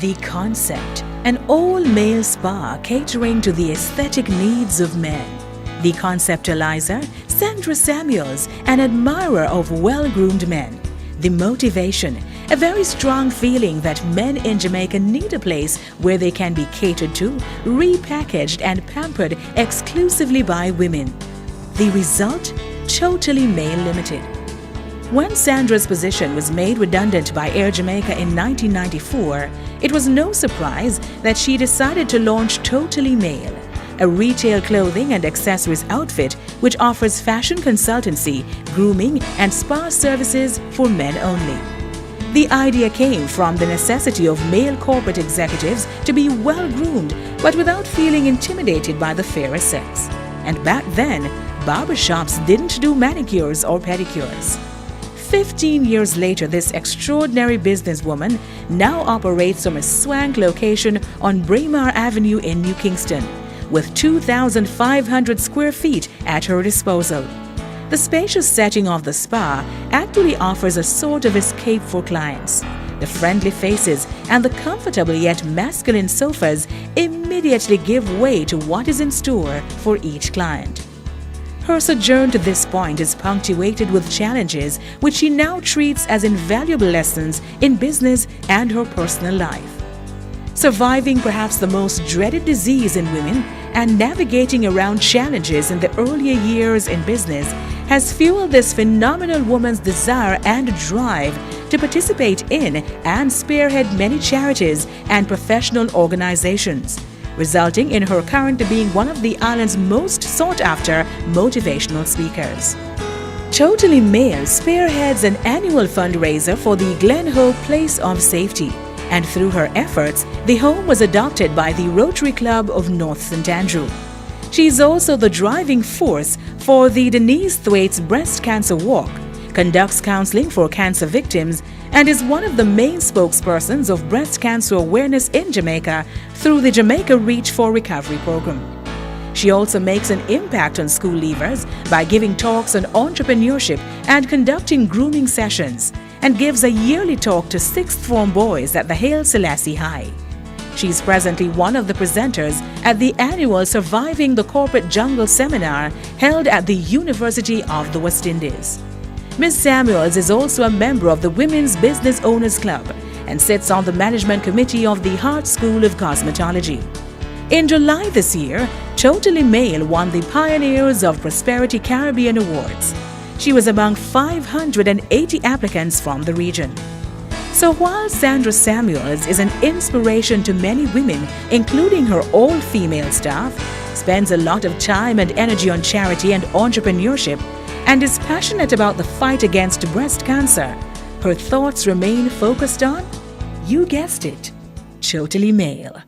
The Concept, an all-male spa catering to the aesthetic needs of men. The conceptualizer, Sandra Samuels, an admirer of well-groomed men. The motivation, a very strong feeling that men in Jamaica need a place where they can be catered to, repackaged and pampered exclusively by women. The result? Totally Male Limited. When Sandra's position was made redundant by Air Jamaica in 1994, it was no surprise that she decided to launch Totally Male, a retail clothing and accessories outfit which offers fashion consultancy, grooming and spa services for men only. The idea came from the necessity of male corporate executives to be well-groomed but without feeling intimidated by the fairer sex. And back then, barbershops didn't do manicures or pedicures. 15 years later, this extraordinary businesswoman now operates from a swank location on Braemar Avenue in New Kingston, with 2,500 square feet at her disposal. The spacious setting of the spa actually offers a sort of escape for clients. The friendly faces and the comfortable yet masculine sofas immediately give way to what is in store for each client. Her sojourn to this point is punctuated with challenges which she now treats as invaluable lessons in business and her personal life. Surviving perhaps the most dreaded disease in women and navigating around challenges in the earlier years in business has fueled this phenomenal woman's desire and drive to participate in and spearhead many charities and professional organizations, resulting in her currently being one of the island's most sought-after motivational speakers. Totally Male spearheads an annual fundraiser for the Glen Hope Place of Safety, and through her efforts, the home was adopted by the Rotary Club of North St. Andrew. She is also the driving force for the Denise Thwaites Breast Cancer Walk, conducts counseling for cancer victims, and is one of the main spokespersons of breast cancer awareness in Jamaica through the Jamaica Reach for Recovery program. She also makes an impact on school leavers by giving talks on entrepreneurship and conducting grooming sessions, and gives a yearly talk to sixth form boys at the Haile Selassie High. She is presently one of the presenters at the annual Surviving the Corporate Jungle seminar held at the University of the West Indies. Ms. Samuels is also a member of the Women's Business Owners Club and sits on the management committee of the Hart School of Cosmetology. In July this year, Totally Male won the Pioneers of Prosperity Caribbean Awards. She was among 580 applicants from the region. So while Sandra Samuels is an inspiration to many women, including her all-female staff, spends a lot of time and energy on charity and entrepreneurship, and is passionate about the fight against breast cancer, her thoughts remain focused on, you guessed it, Totally Male.